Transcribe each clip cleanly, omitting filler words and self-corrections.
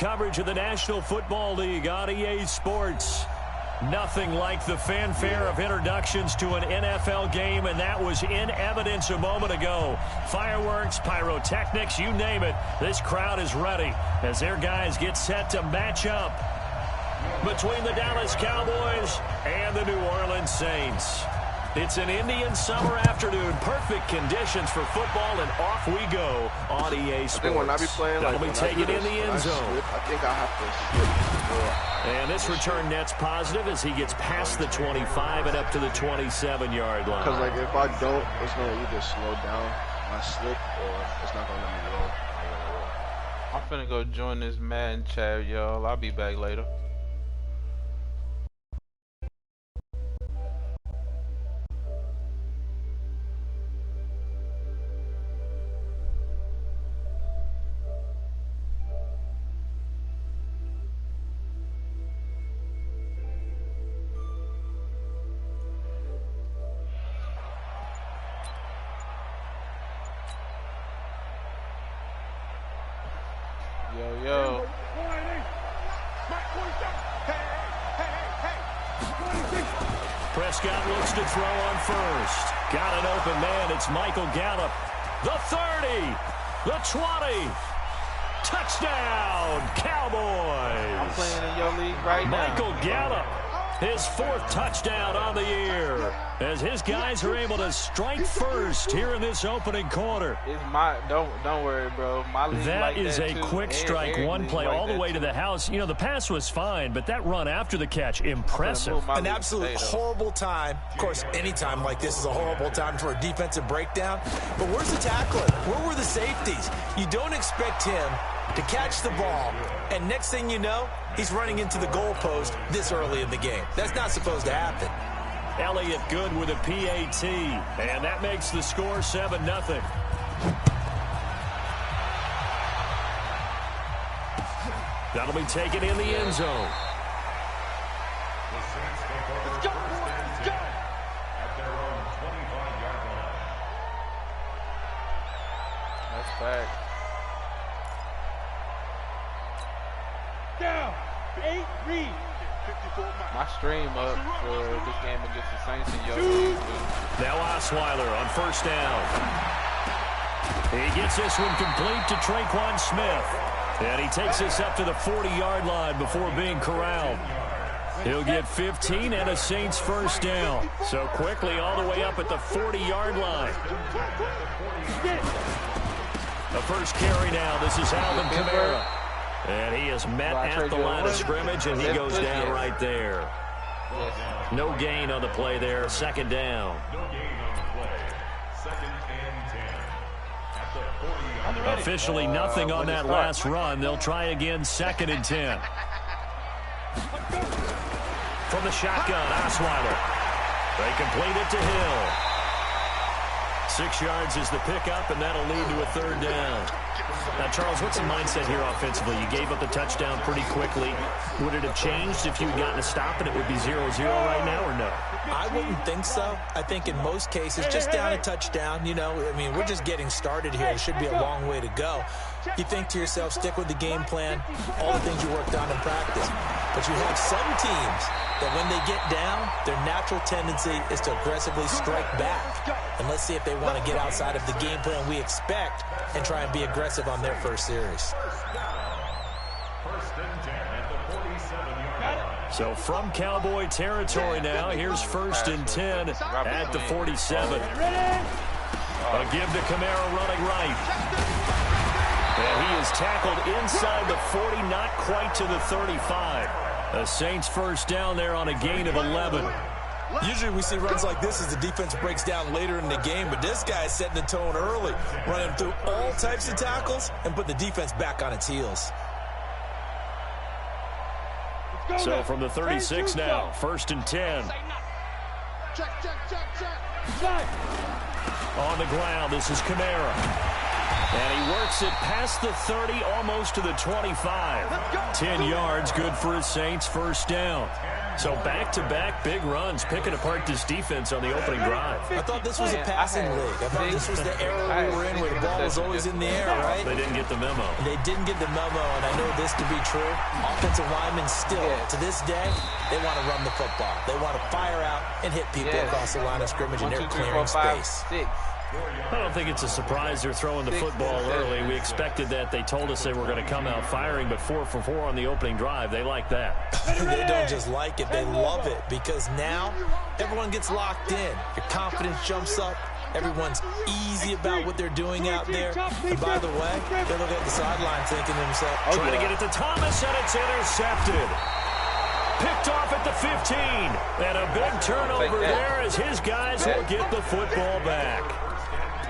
Coverage of the National Football League on EA Sports. Nothing like the fanfare of introductions to an NFL game, and that was in evidence a moment ago. Fireworks, pyrotechnics, you name it. This crowd is ready as their guys get set to match up between the Dallas Cowboys and the New Orleans Saints. It's an Indian summer afternoon. Perfect conditions for football, and off we go on EA Sports. I think when I be playing, that'll be taken in the end zone. I think I have to slip. And this return net's positive as he gets past the 25 and up to the 27-yard line. Because, like, if I don't, it's going to either slow down my slip or it's not going to let me roll. I'm finna go join this Madden chat, y'all. I'll be back later. Yo. Prescott looks to throw on first. Got an open man. It's Michael Gallup. The 30. The 20. Touchdown, Cowboys. I'm playing in your league right now. Michael Gallup. His fourth touchdown on the year as his guys are able to strike first here in this opening quarter. It's my don't worry, bro. My league that like is that a too. quick strike, one play all the way to the house. You know, the pass was fine, but that run after the catch, impressive. An absolute horrible time. Of course, any time like this is a horrible time for a defensive breakdown. But where's the tackler? Where were the safeties? You don't expect him to catch the ball, and next thing you know, he's running into the goalpost this early in the game. That's not supposed to happen. Elliott good with a PAT, and that makes the score 7-0. That'll be taken in the end zone. Let's go. At their own 25-yard line. That's fact. Down. 8 read. My stream up for this game against the Saints and your league too. Now Osweiler on first down. He gets this one complete to Traquan Smith. And he takes this up to the 40-yard line before being corralled. He'll get 15 and a Saints first down. So quickly all the way up at the 40-yard line. The first carry now. This is Alvin Kamara. And he is met at the line of scrimmage, and he goes down right there. No gain on the play there. Second down. Officially nothing on that last run. They'll try again, 2nd and 10. From the shotgun, Osweiler. They complete it to Hill. 6 yards is the pickup, and that'll lead to a 3rd down. Now, Charles, what's the mindset here offensively? You gave up the touchdown pretty quickly. Would it have changed if you had gotten a stop and it would be 0-0 right now, or no? I wouldn't think so. I think in most cases, just down a touchdown, you know, I mean, we're just getting started here. It should be a long way to go. You think to yourself, stick with the game plan, all the things you worked on in practice. But you have some teams that when they get down, their natural tendency is to aggressively strike back. And let's see if they want to get outside of the game plan we expect and try and be aggressive on their first series. So from Cowboy territory now, here's 1st and 10 at the 47. A give to Kamara running right. And he is tackled inside the 40, not quite to the 35. The Saints first down there on a gain of 11. Usually we see runs like this as the defense breaks down later in the game, but this guy is setting the tone early, running through all types of tackles and put the defense back on its heels. So from the 36 now, 1st and 10. On the ground, this is Kamara. And he works it past the 30, almost to the 25. 10 yards, good for his Saints, first down. So back-to-back big runs, picking apart this defense on the opening drive. I thought this was a passing league. I thought this was the era we were in where the ball was always in the air, right? They didn't get the memo. They didn't get the memo, and I know this to be true. Offensive linemen still, to this day, they want to run the football. They want to fire out and hit people across the line of scrimmage, and they're clearing space. I don't think it's a surprise they're throwing the football early. We expected that. They told us they were going to come out firing, but 4 for 4 on the opening drive. They like that. They don't just like it. They love it because now everyone gets locked in. Your confidence jumps up. Everyone's easy about what they're doing out there. And by the way, they look at the sideline thinking to themselves, trying to get it to Thomas, and it's intercepted. Picked off at the 15. And a big turnover there as his guys will get the football back.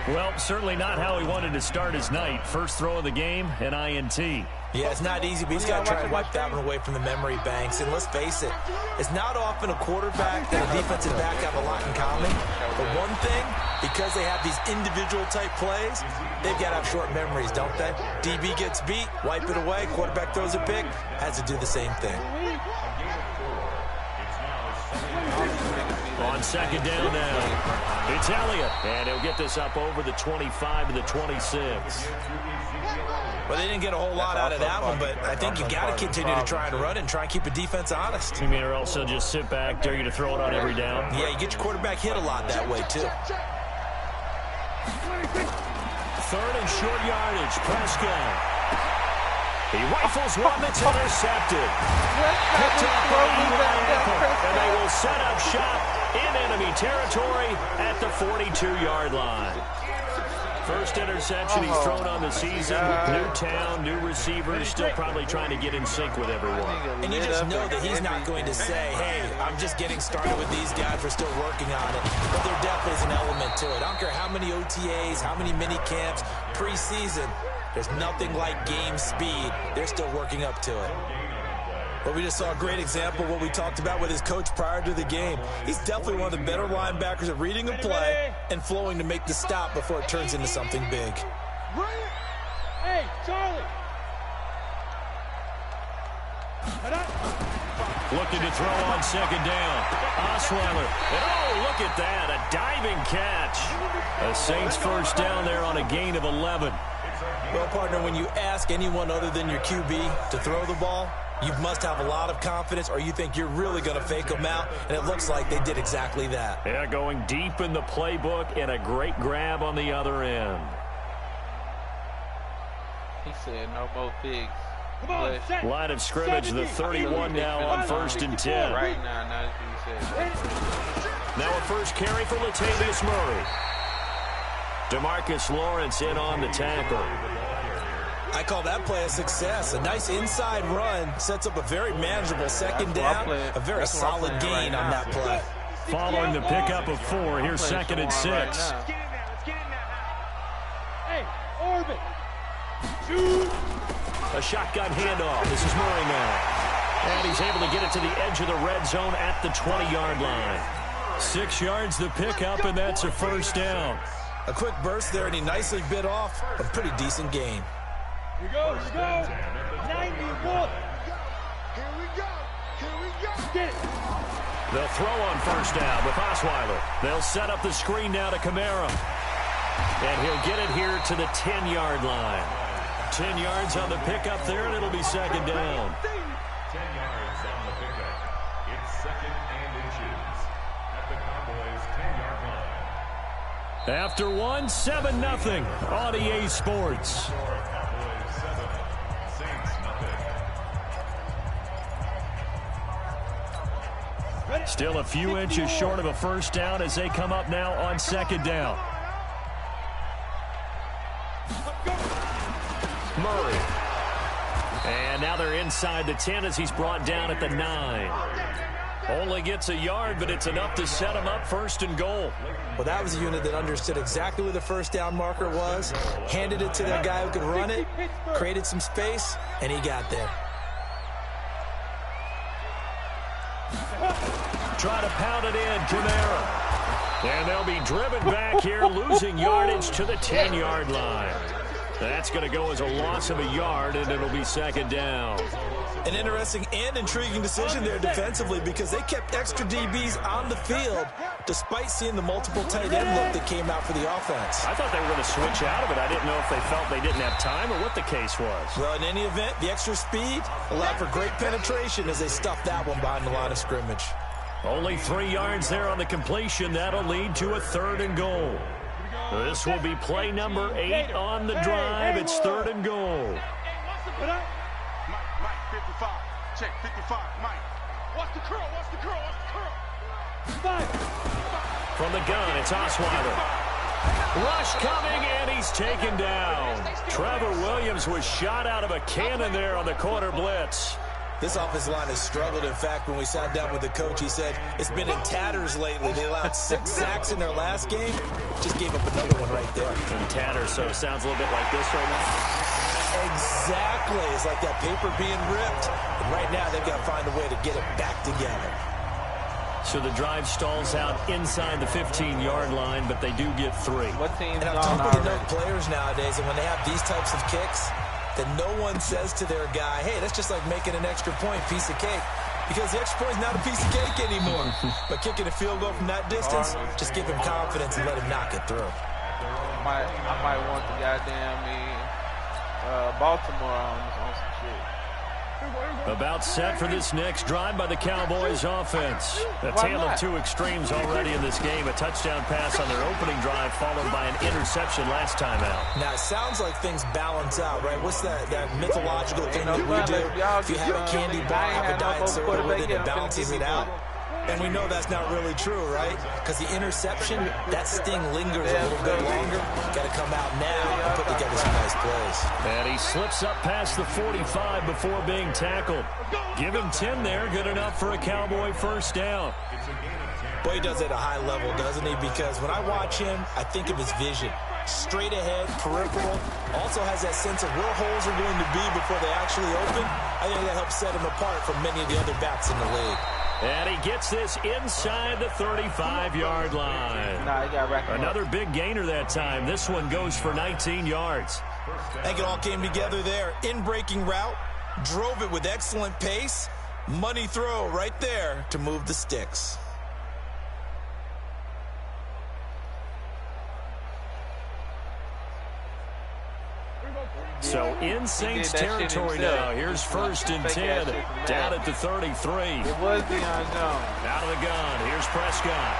Well, certainly not how he wanted to start his night. First throw of the game, an INT. Yeah, it's not easy, but he's got to try and wipe that one away from the memory banks. And let's face it, it's not often a quarterback and a defensive back have a lot in common. But one thing, because they have these individual type plays, they've got to have short memories, don't they? DB gets beat, wipe it away, quarterback throws a pick, has to do the same thing. On second down now, it's Elliott, and he'll get this up over the 25 to the 26. Well, they didn't get a whole lot out of that one, but I think you got to continue to try and run it and try and keep the defense honest. You mean or also just sit back, dare you to throw it on every down? Yeah, you get your quarterback hit a lot that way, too. Third and short yardage, Prescott. He rifles one that's intercepted. Picked up by Eli Apple, and they will set up shop in enemy territory at the 42-yard line. First interception he's thrown on the season. New town, new receivers, still probably trying to get in sync with everyone. And you just know that he's not going to say, hey, I'm just getting started with these guys. We're still working on it. But there definitely is an element to it. I don't care how many OTAs, how many mini camps, preseason. There's nothing like game speed. They're still working up to it. But we just saw a great example of what we talked about with his coach prior to the game. He's definitely one of the better linebackers at reading a play and flowing to make the stop before it turns into something big. Hey, Charlie. Looking to throw on second down. Osweiler. And oh, look at that. A diving catch. A Saints first down there on a gain of 11. Well, partner, when you ask anyone other than your QB to throw the ball, you must have a lot of confidence or you think you're really going to fake them out, and it looks like they did exactly that. Yeah, going deep in the playbook and a great grab on the other end. He said no more pigs. Line of scrimmage, the 31 now on 1st and 10. Right now, that's what he said. Now a first carry for Latavius Murray. DeMarcus Lawrence in on the tackle. I call that play a success. A nice inside run sets up a very manageable second down. A very solid gain on that play. Following the pickup of 4, here's 2nd and 6. Let's get it now. Hey, Orbit. Shoot. A shotgun handoff. This is Murray now. And he's able to get it to the edge of the red zone at the 20-yard line. 6 yards the pickup, and that's a first down. A quick burst there, and he nicely bit off a pretty decent gain. Here we go. 91. Here we go. Get it. They'll throw on first down with Osweiler. They'll set up the screen now to Kamara. And he'll get it here to the 10-yard line. 10 yards on the pickup there, and it'll be second down. 10 yards on the pickup. It's 2nd and inches at the Cowboys' 10-yard line. After 1, 7-0 on EA Sports. Still a few inches short of a first down as they come up now on second down. Murray. And now they're inside the 10 as he's brought down at the 9. Only gets a yard, but it's enough to set him up 1st and goal. Well, that was a unit that understood exactly where the first down marker was, handed it to their guy who could run it, created some space, and he got there. Try to pound it in, Kamara. And they'll be driven back here, losing yardage to the 10-yard line. That's going to go as a loss of a yard, and it'll be second down. An interesting and intriguing decision there defensively because they kept extra DBs on the field despite seeing the multiple tight end look that came out for the offense. I thought they were going to switch out of it. I didn't know if they felt they didn't have time or what the case was. Well, in any event, the extra speed allowed for great penetration as they stuffed that one behind the line of scrimmage. Only 3 yards there on the completion. That'll lead to a 3rd and goal. This will be play number 8 on the drive. It's 3rd and goal. Mike, 55. Check, 55. Mike. What's the curl? What's the curl? What's the curl? From the gun, it's Osweiler. Rush coming, and he's taken down. Trevor Williams was shot out of a cannon there on the corner blitz. This offensive line has struggled. In fact, when we sat down with the coach, he said it's been in tatters lately. They allowed 6 sacks in their last game. Just gave up another one right there. In tatters, so it sounds a little bit like this right now. Exactly. It's like that paper being ripped. And right now, they've got to find a way to get it back together. So the drive stalls out inside the 15-yard line, but they do get 3. What team's and on top of enough players nowadays, and when they have these types of kicks, that no one says to their guy, hey, that's just like making an extra point, piece of cake. Because the extra point is not a piece of cake anymore. But kicking a field goal from that distance, just give him confidence and let him knock it through. I might want the goddamn Baltimore on some shit. About set for this next drive by the Cowboys offense. A tale of 2 extremes already in this game. A touchdown pass on their opening drive followed by an interception last time out. Now, it sounds like things balance out, right? What's that mythological thing that we do? If you have a candy bar, have a diet soda with it, it balances it out. And we know that's not really true, right? Because the interception, that sting lingers a little bit longer. Got to come out now and put together some nice plays. And he slips up past the 45 before being tackled. Give him 10 there, good enough for a Cowboy first down. Boy, he does it at a high level, doesn't he? Because when I watch him, I think of his vision. Straight ahead, peripheral. Also has that sense of where holes are going to be before they actually open. I think that helps set him apart from many of the other backs in the league. And he gets this inside the 35-yard line. Another big gainer that time. This one goes for 19 yards. I think it all came together there. In-breaking route, drove it with excellent pace. Money throw right there to move the sticks. So in Saints territory now. Here's 1st and 10 down at the 33. It was Deion Jones. Out of the gun. Here's Prescott.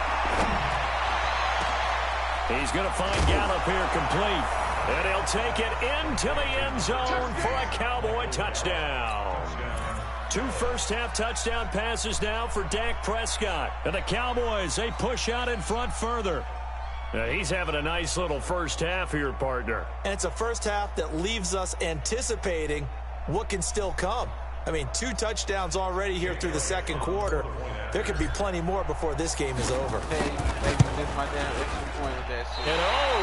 He's going to find Gallup here complete. And he'll take it into the end zone for a Cowboy touchdown. 2 first-half touchdown passes now for Dak Prescott. And the Cowboys, they push out in front further. He's having a nice little first half here, partner. And it's a first half that leaves us anticipating what can still come. I mean, 2 touchdowns already here through the second quarter. There could be plenty more before this game is over. And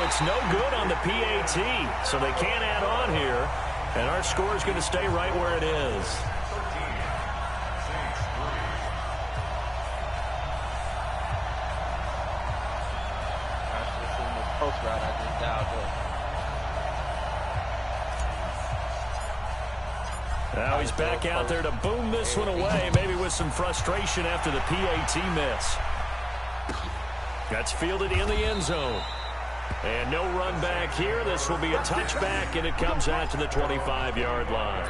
it's no good on the PAT, so they can't add on here. And our score is going to stay right where it is. Post route I just dialed up. Now he's back out there to boom this one away, maybe with some frustration after the PAT miss. That's fielded in the end zone. And no run back here. This will be a touchback, and it comes out to the 25-yard line.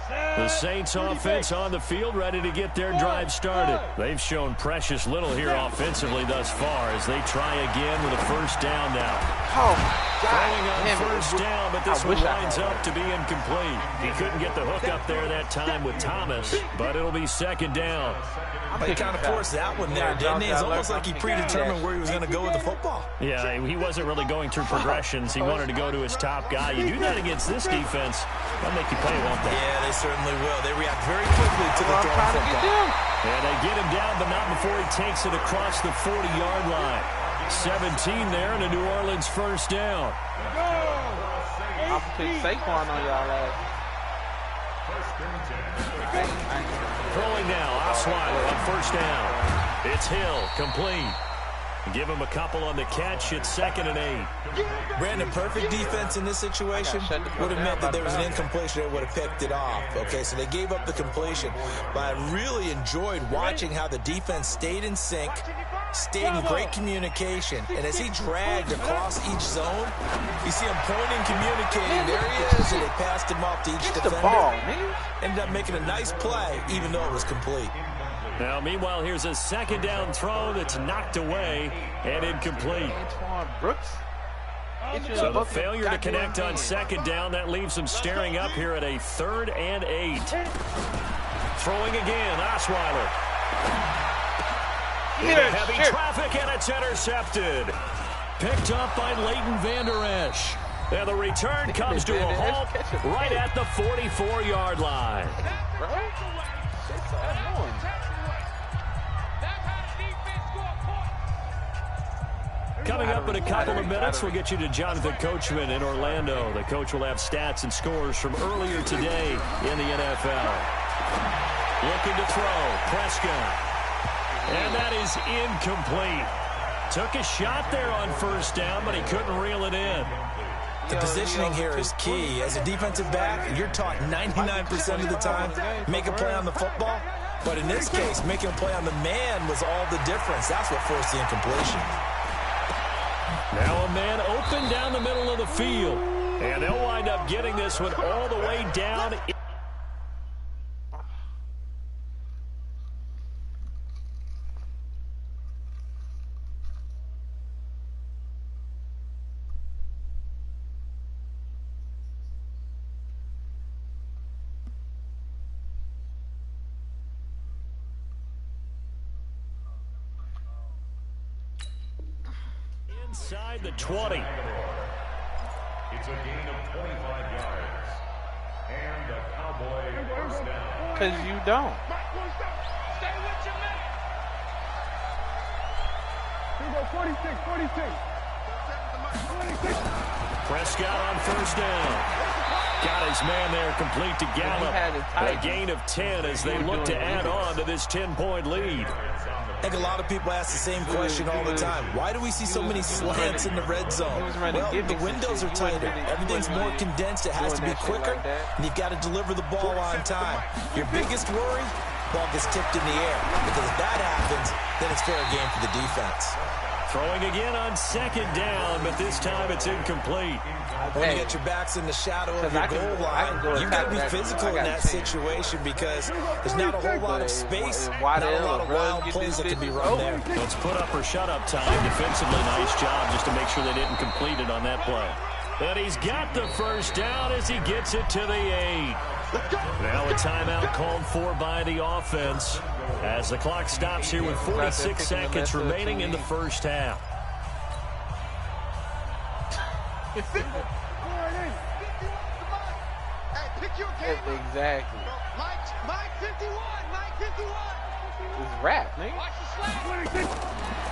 The Saints offense on the field, ready to get their drive started. They've shown precious little here offensively thus far as they try again with a first down now. Oh, Throwing on first down, but this one winds up to be incomplete. He couldn't get the hook up there that time with Thomas, but it'll be second down. He kind of forced that one there, didn't he? It's almost like he predetermined where he was going to go with the football. Yeah, he wasn't really going through progressions. He wanted to go to his top guy. You do that against this defense, they'll make you pay, won't they? Yeah, they certainly will. They react very quickly to the throw football. And they get him down, but not before he takes it across the 40-yard line. 17 there and a New Orleans first down. I'll put Saquon on y'all ass. Throwing now, Osweiler on first down. It's Hill, complete. Give him a couple on the catch. It's 2nd and 8. Brandon, perfect defense in this situation would have meant that there was an incompletion. They would have picked it off. Okay, so they gave up the completion. But I really enjoyed watching how the defense stayed in sync, stayed in great communication. And as he dragged across each zone, you see him pointing, communicating. There he is. And they passed him off to each defender. The ball, man. Ended up making a nice play, even though it was complete. Now, meanwhile, here's a 2nd down throw that's knocked away and incomplete. So the failure to connect on 2nd down, that leaves them staring up here at a 3rd and 8. Throwing again, Osweiler. Heavy traffic, and it's intercepted. Picked up by Leighton Vander Esch. And the return comes to a halt right at the 44-yard line. Coming up in a couple of minutes, we'll get you to Jonathan Coachman in Orlando. The coach will have stats and scores from earlier today in the NFL. Looking to throw, Prescott. And that is incomplete. Took a shot there on 1st down, but he couldn't reel it in. The positioning here is key. As a defensive back, you're taught 99% of the time, make a play on the football. But in this case, making a play on the man was all the difference. That's what forced the incompletion. Now a man open down the middle of the field. And they'll wind up getting this one all the way down. Inside the 20. It's a gain of 25 yards. And a Cowboy first down. Because you don't. Stay with your man. Here we go, 46. Prescott on 1st down. Got his man there complete to Gallup. A gain of 10 as they look to add on to this 10-point lead. I think a lot of people ask the same question all the time. Why do we see so many slants in the red zone? Well, the windows are tighter. Everything's more condensed. It has to be quicker, and you've got to deliver the ball on time. Your biggest worry, ball gets tipped in the air. Because if that happens, then it's fair game for the defense. Throwing again on 2nd down, but this time it's incomplete. When you get your backs in the shadow of your goal line, you've got to be physical in that situation because there's not a whole lot of space, not a lot of wild plays that can be run there. Let's put up or shut up time. Defensively, nice job just to make sure they didn't complete it on that play. But he's got the 1st down as he gets it to the 8. Now a timeout called for by the offense as the clock stops here with 46 seconds remaining in the 1st half. Exactly. Mike 51. It's rap, nigga.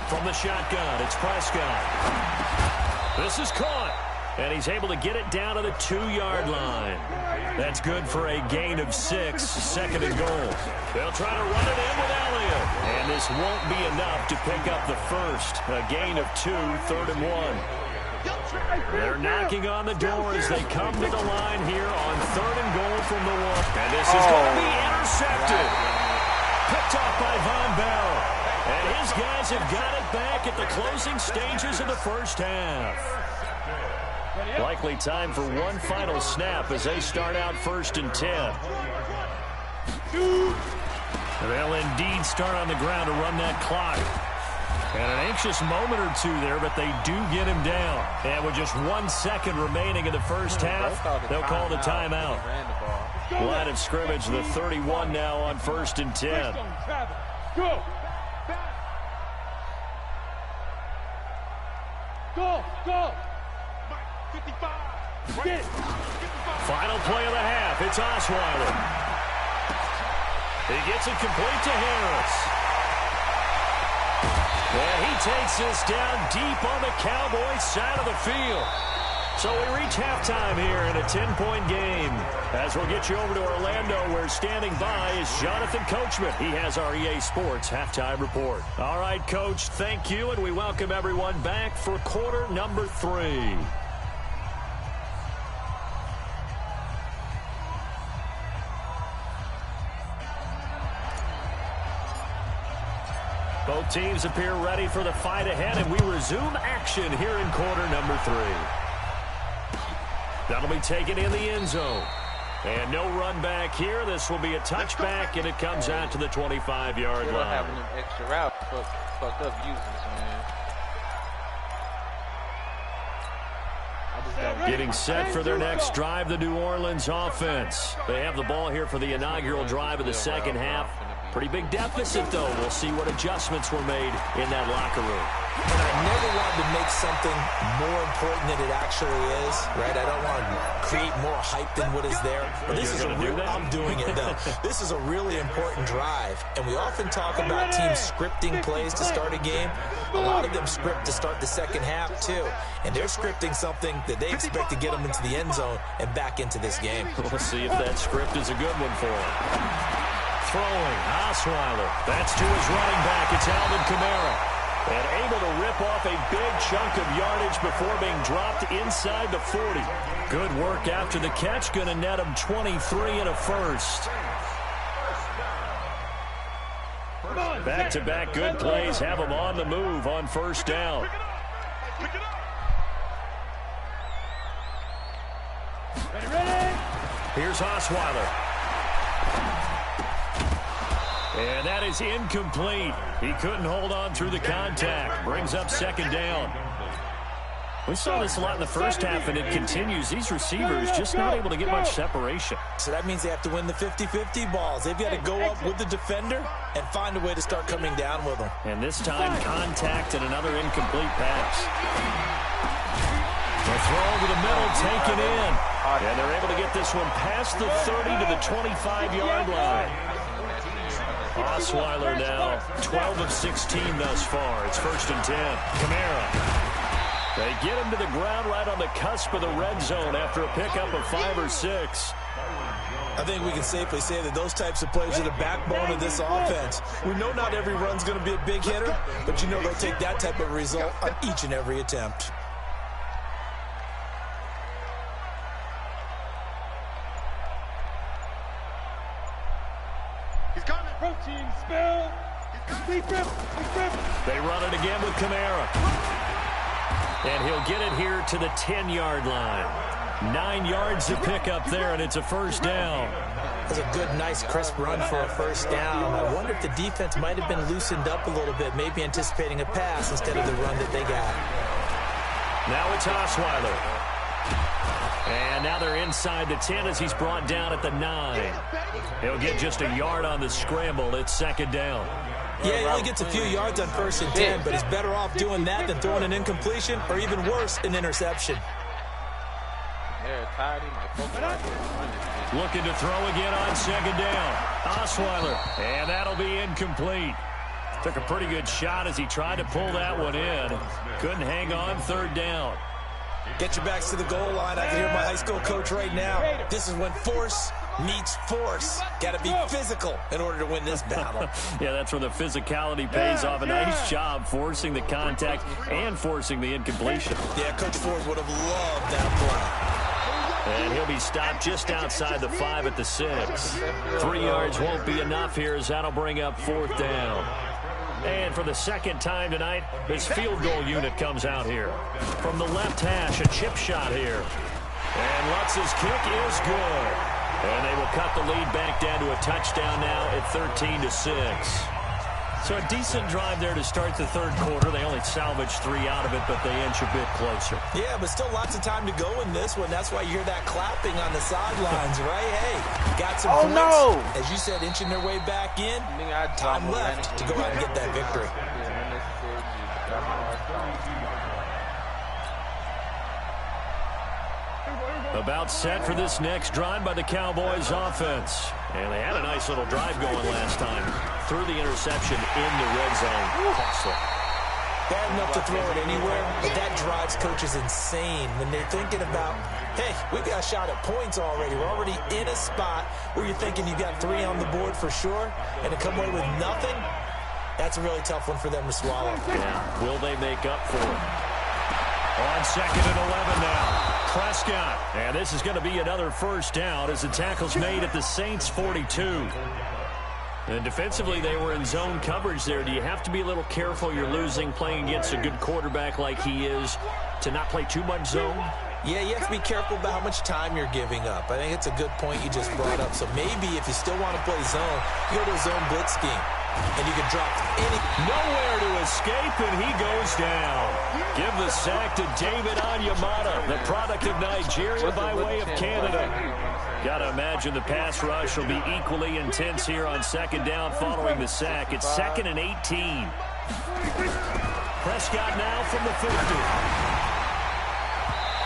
From the shotgun, it's Prescott. This is caught. And he's able to get it down to the 2-yard line. That's good for a gain of 6, 2nd and goal. They'll try to run it in with Elliott. And this won't be enough to pick up the 1st. A gain of 2, 3rd and 1. They're knocking on the door as they come to the line here on 3rd and goal from the 1. And this is going to be intercepted. Picked off by Von Bell. And his guys have got it back at the closing stages of the 1st half. Likely time for one final snap as they start out 1st and 10. They'll indeed start on the ground to run that clock. And an anxious moment or two there, but they do get him down. And with just 1 second remaining in the 1st half, they'll call the timeout. Line of scrimmage, the 31 now on 1st and 10. Go! Go! 55. Final play of the half. It's Osweiler. He gets it complete to Harris. And he takes this down deep on the Cowboys side of the field. So we reach halftime here in a 10-point game. As we'll get you over to Orlando, where standing by is Jonathan Coachman. He has our EA Sports halftime report. All right, Coach, thank you, and we welcome everyone back for quarter number 3. Both teams appear ready for the fight ahead, and we resume action here in quarter number 3. That'll be taken in the end zone. And no run back here. This will be a touchback, and it comes out to the 25-yard line. Having them extra route fucked up uses, man. Getting set for their next drive, the New Orleans offense. They have the ball here for the inaugural drive of the second half. Pretty big deficit, though. We'll see what adjustments were made in that locker room. And I never wanted to make something more important than it actually is, right? I don't want to create more hype than what is there. But this is a real, I'm doing it now. This is a really important drive. And we often talk about teams scripting plays to start a game. A lot of them script to start the second half, too. And they're scripting something that they expect to get them into the end zone and back into this game. We'll see if that script is a good one for them. Throwing, Osweiler. That's to his running back. It's Alvin Kamara. And able to rip off a big chunk of yardage before being dropped inside the 40. Good work after the catch. Going to net him 23 and a first. Back-to-back good plays have him on the move on first down. Here's Osweiler. And that is incomplete. He couldn't hold on through the contact. Brings up second down. We saw this a lot in the first half, and it continues. These receivers just not able to get much separation. So that means they have to win the 50-50 balls. They've got to go up with the defender and find a way to start coming down with them. And this time, contact and another incomplete pass. The throw over the middle, taken in. And they're able to get this one past the 30 to the 25-yard line. Osweiler now 12 of 16 thus far. It's 1st and 10. Kamara. They get him to the ground right on the cusp of the red zone after a pickup of 5 or 6. I think we can safely say that those types of plays are the backbone of this offense. We know not every run's going to be a big hitter, but you know they'll take that type of result on each and every attempt. Protein spill. They run it again with Kamara. And he'll get it here to the 10-yard line. 9 yards to pick up there, and it's a first down. That's a good, nice, crisp run for a first down. I wonder if the defense might have been loosened up a little bit, maybe anticipating a pass instead of the run that they got. Now it's Osweiler. And now they're inside the 10 as he's brought down at the 9. He'll get just a yard on the scramble. It's second down. Yeah, he only gets a few yards on 1st and 10, but he's better off doing that than throwing an incompletion or even worse, an interception. Looking to throw again on second down. Osweiler, and that'll be incomplete. Took a pretty good shot as he tried to pull that one in. Couldn't hang on, third down. Get your backs to the goal line. I can hear my high school coach right now. This is when force meets force. Got to be physical in order to win this battle. Yeah, that's where the physicality pays off. A nice job forcing the contact and forcing the incompletion. Yeah, Coach Ford would have loved that play. And he'll be stopped just outside the 5 at the 6. 3 yards won't be enough here as that'll bring up 4th down. And for the second time tonight, his field goal unit comes out here. From the left hash, a chip shot here. And Lutz's kick is good. And they will cut the lead back down to a touchdown now at 13-6. So a decent drive there to start the third quarter. They only salvaged 3 out of it, but they inch a bit closer. Yeah, but still lots of time to go in this one. That's why you hear that clapping on the sidelines, right? Hey, got some points. No! As you said, inching their way back in. Time left to go out and get that victory. About set for this next drive by the Cowboys offense. And they had a nice little drive going last time. Threw the interception in the red zone. bad enough to throw it anywhere, but that drives coaches insane when they're thinking about, hey, we got a shot at points already. We're already in a spot where you're thinking you got 3 on the board for sure, and to come away with nothing, that's a really tough one for them to swallow. Yeah. Will they make up for it? On 2nd and 11 now. Prescott. And this is going to be another first down as the tackle's made at the Saints' 42. And defensively, they were in zone coverage there. Do you have to be a little careful? You're losing, playing against a good quarterback like he is, to not play too much zone? Yeah, you have to be careful about how much time you're giving up. I think it's a good point you just brought up. So maybe if you still want to play zone, you go to a zone blitz scheme. And you can drop any. Nowhere to escape, and he goes down. Give the sack to David Onyemata, the product of Nigeria by way of Canada. Got to imagine the pass rush will be equally intense here on 2nd down following the sack. It's 2nd and 18. Prescott now from the 50.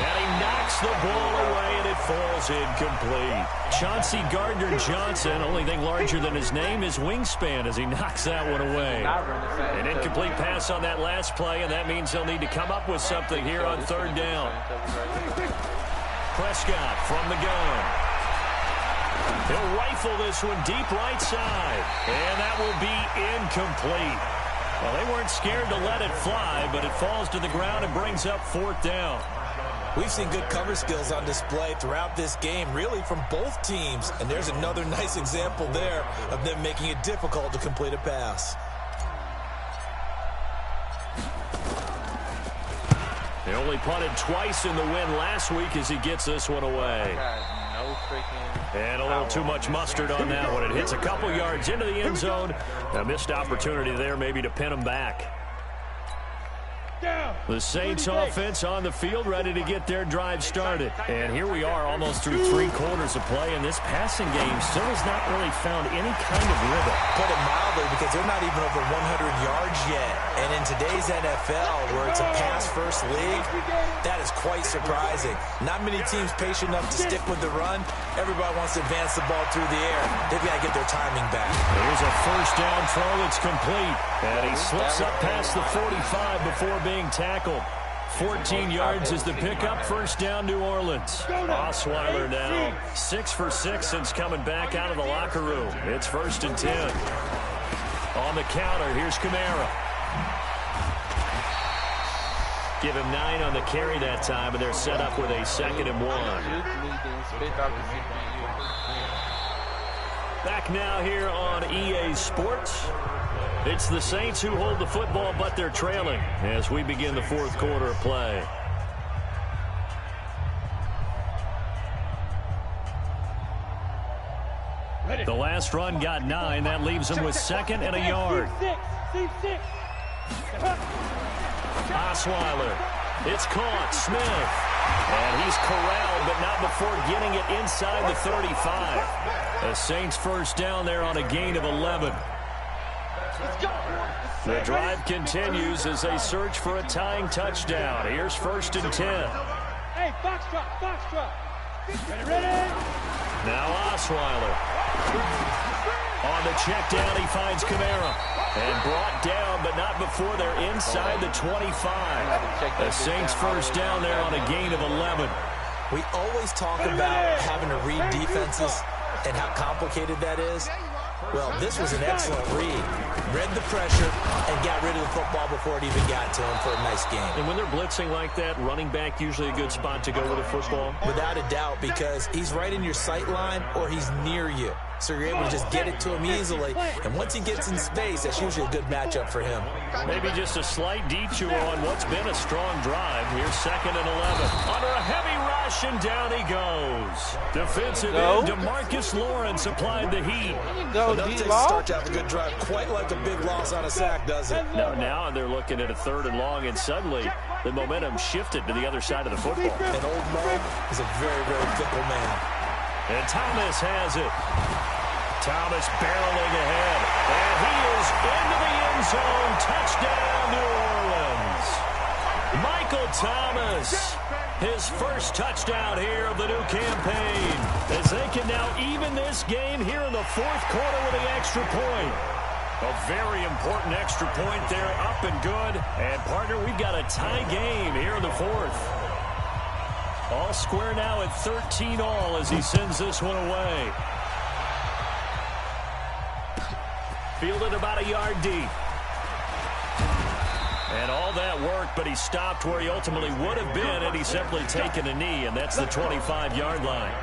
And he knocks the ball away, and it falls incomplete. Chauncey Gardner-Johnson, only thing larger than his name is wingspan as he knocks that one away. An incomplete pass on that last play, and that means they'll need to come up with something here on 3rd down. Prescott from the gun. He'll rifle this one deep right side, and that will be incomplete. Well, they weren't scared to let it fly, but it falls to the ground and brings up 4th down. We've seen good cover skills on display throughout this game, really from both teams. And there's another nice example there of them making it difficult to complete a pass. They only punted twice in the win last week as he gets this one away. And a little too much mustard on that one. It hits a couple yards into the end zone. A missed opportunity there maybe to pin him back. The Saints offense on the field, ready to get their drive started. And here we are almost through 3 quarters of play, and this passing game still has not really found any kind of rhythm. Put it mildly, because they're not even over 100 yards yet. And in today's NFL, where it's a pass-first league, that is quite surprising. Not many teams patient enough to stick with the run. Everybody wants to advance the ball through the air. They've got to get their timing back. Here's a first down throw that's complete. And he slips up past the 45 before being tackled. 14 yards is the pickup. First down, New Orleans. Osweiler now 6 for 6 since coming back out of the locker room. It's 1st and 10. On the counter, here's Kamara. Give him 9 on the carry that time, and they're set up with a 2nd and 1. Back now here on EA Sports. It's the Saints who hold the football, but they're trailing as we begin the 4th quarter of play. The last run got 9. That leaves them with 2nd and a yard. Osweiler. It's caught. Smith. And he's corralled, but not before getting it inside the 35. The Saints first down there on a gain of 11. The drive continues as they search for a tying touchdown. Here's 1st and 10. Hey, box drop. Ready. Now Osweiler. On the check down, he finds Kamara. And brought down, but not before they're inside the 25. The Saints first down there on a gain of 11. We always talk about having to read defenses and how complicated that is. Well, this was an excellent read. Read the pressure and got rid of the football before it even got to him for a nice game. And when they're blitzing like that, running back usually a good spot to go with a football? Without a doubt, because he's right in your sight line or he's near you. So you're able to just get it to him easily. And once he gets in space, that's usually a good matchup for him. Maybe just a slight detour on what's been a strong drive. Here's 2nd and 11. Under a heavy rush, and down he goes. Defensive end, DeMarcus Lawrence applied the heat. Well, it takes a start to have a good drive. Quite like a big loss on a sack, does it? No, now they're looking at a 3rd and long, and suddenly the momentum shifted to the other side of the football. And old Mo is a very, very fickle man. And Thomas has it. Thomas barreling ahead. And he is into the end zone. Touchdown, New Orleans. Michael Thomas, his first touchdown here of the new campaign, as they can now even this game here in the 4th quarter with the extra point. A very important extra point there, up and good. And, partner, we've got a tie game here in the fourth. All square now at 13 all as he sends this one away. Fielded about a yard deep. And all that work, but he stopped where he ultimately would have been had he simply taken a knee, and that's the 25-yard line.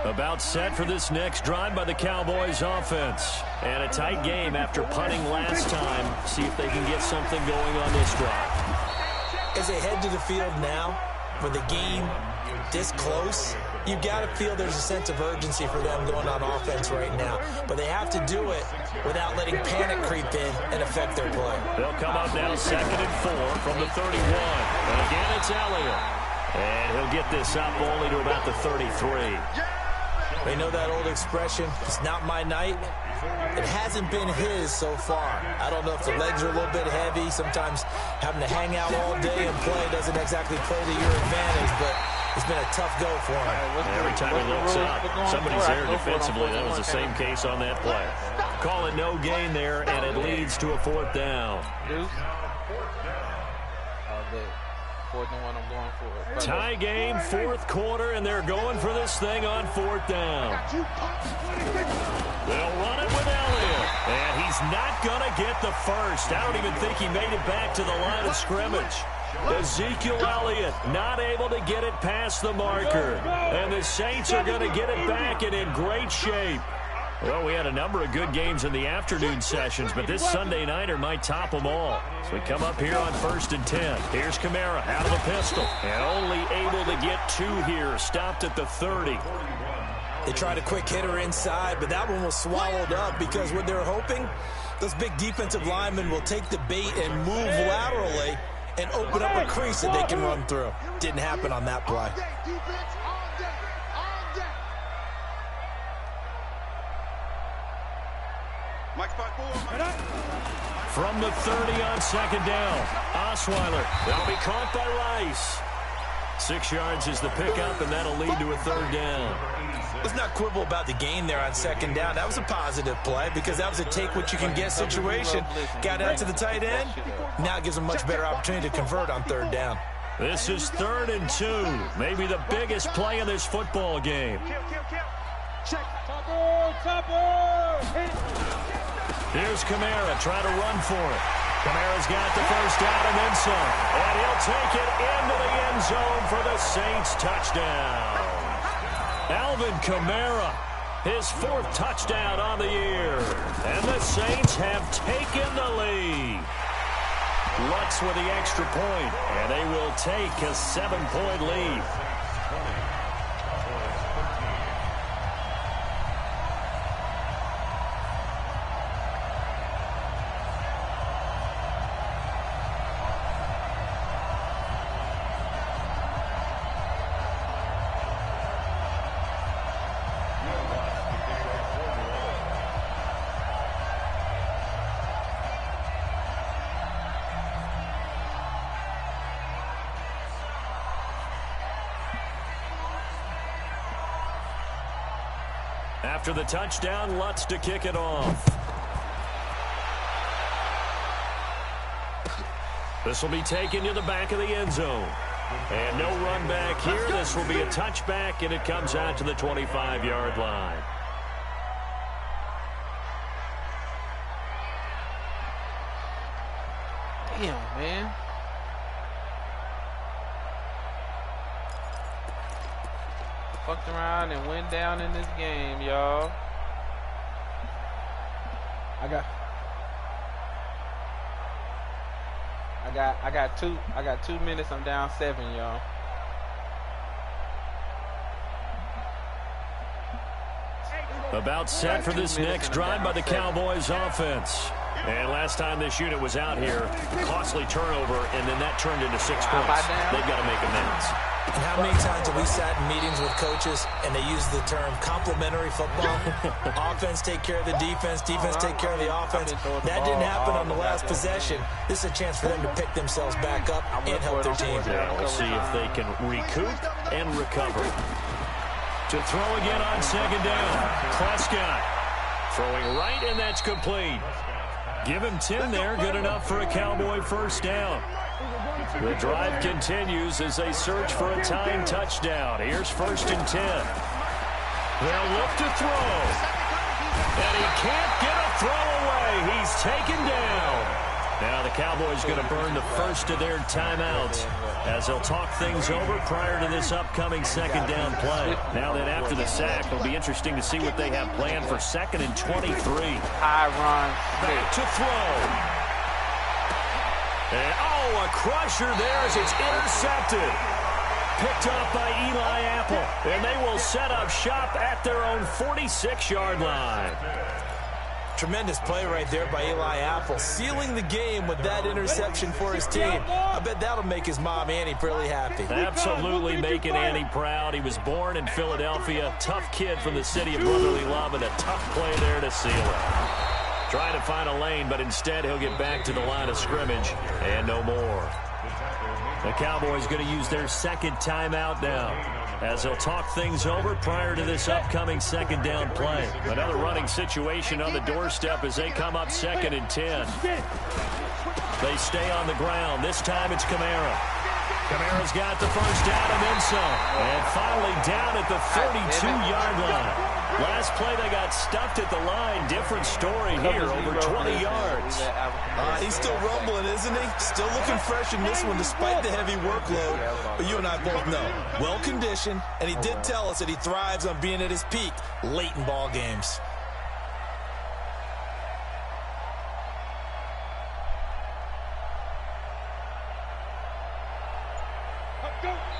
About set for this next drive by the Cowboys offense. And a tight game after punting last time. See if they can get something going on this drive. As they head to the field now, for the game this close, you've got to feel there's a sense of urgency for them going on offense right now. But they have to do it without letting panic creep in and affect their play. They'll come up now 2nd and 4 from the 31. And again, it's Elliott. And he'll get this up only to about the 33. They know that old expression, it's not my night. It hasn't been his so far. I don't know if the legs are a little bit heavy. Sometimes having to hang out all day and play doesn't exactly play to your advantage, but it's been a tough go for him. Every time he looks up, somebody's there defensively. That was the same case on that play. Call it no gain there, and it leads to a 4th down. Fourth and 1, I'm going for it. Tie game, 4th quarter, and they're going for this thing on 4th down. They'll run it with Elliott, and he's not going to get the first. I don't even think he made it back to the line of scrimmage. Ezekiel Elliott not able to get it past the marker, and the Saints are going to get it back and in great shape. Well, we had a number of good games in the afternoon sessions, but this Sunday nighter might top them all. So we come up here on 1st and 10. Here's Kamara out of the pistol, and only able to get 2 here. Stopped at the 30. They tried a quick hitter inside, but that one was swallowed up because what they're hoping, those big defensive linemen will take the bait and move laterally and open up a crease that they can run through. Didn't happen on that play. From the 30 on 2nd down, Osweiler. That'll be caught by Rice. 6 yards is the pickup, and that'll lead to a 3rd down. Let's not quibble about the gain there on 2nd down. That was a positive play because that was a take-what-you-can-get situation. Got out to the tight end. Now it gives them a much better opportunity to convert on 3rd down. This is 3rd and 2. Maybe the biggest play in this football game. Here's Kamara trying to run for it. Kamara's got the first down and then some. And he'll take it into the end zone for the Saints touchdown. Alvin Kamara, his 4th touchdown on the year. And the Saints have taken the lead. Lutz with the extra point, and they will take a 7-point lead. After the touchdown, Lutz to kick it off. This will be taken to the back of the end zone. And no run back here. This will be a touchback, and it comes out to the 25-yard line. Damn, man. Fucked around and went down in this game, y'all. I got 2 minutes. I'm down 7, y'all. About set for this next drive by the Cowboys offense. And last time this unit was out here, costly turnover, and then that turned into 6 points. They've got to make amends. And how many times have we sat in meetings with coaches and they use the term complementary football? Offense take care of the defense, defense take care of the offense. That didn't happen on the last possession. This is a chance for them to pick themselves back up and help their team. Yeah, we'll see if they can recoup and recover. To throw again on second down. Prescott throwing right, and that's complete. Give him 10 there. Good enough for a Cowboy first down. The drive continues as they search for a tying touchdown. Here's 1st and 10. They'll look to throw. And he can't get a throw away. He's taken down. Now the Cowboys going to burn the first of their timeouts as they'll talk things over prior to this upcoming second down play. Now then, after the sack, it'll be interesting to see what they have planned for 2nd and 23. High run. Back to throw. And, oh, a crusher there as it's intercepted. Picked up by Eli Apple. And they will set up shop at their own 46-yard line. Tremendous play right there by Eli Apple, sealing the game with that interception for his team. I bet that'll make his mom, Annie, really happy. Absolutely making Annie proud. He was born in Philadelphia. Tough kid from the city of brotherly love, and a tough play there to seal it. Trying to find a lane, but instead he'll get back to the line of scrimmage and no more. The Cowboys going to use their second timeout now as they'll talk things over prior to this upcoming second down play. Another running situation on the doorstep as they come up 2nd and 10. They stay on the ground. This time it's Kamara. Kamara's got the first down and then some. And finally down at the 32-yard line. Last play they got stuffed at the line. Different story here, over 20 yards. He's still rumbling, isn't he? Still looking fresh in this one despite the heavy workload. But you and I both know, well-conditioned, and he did tell us that he thrives on being at his peak late in ball games.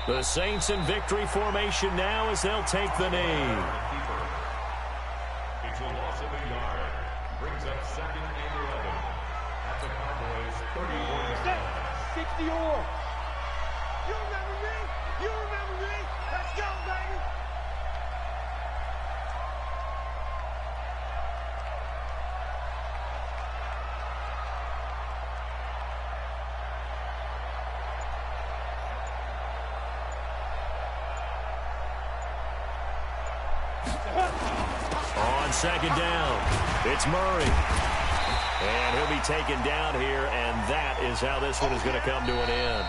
The Saints in victory formation now as they'll take the knee. It's a loss of a yard. Brings up 2nd and 11 at the Cowboys 34. 60 or. You remember me? You remember me? Let's go, baby. On second down, it's Murray. And he'll be taken down here, and that is how this one is going to come to an end.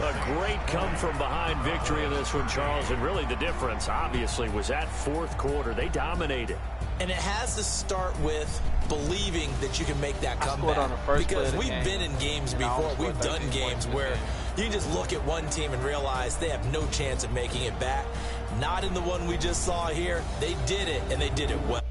A great come-from-behind victory in this one, Charles, and really the difference, obviously, was that fourth quarter. They dominated. And it has to start with believing that you can make that comeback. Because we've been in games before. We've done games where you can just look at one team and realize they have no chance of making it back. Not in the one we just saw here. They did it, and they did it well.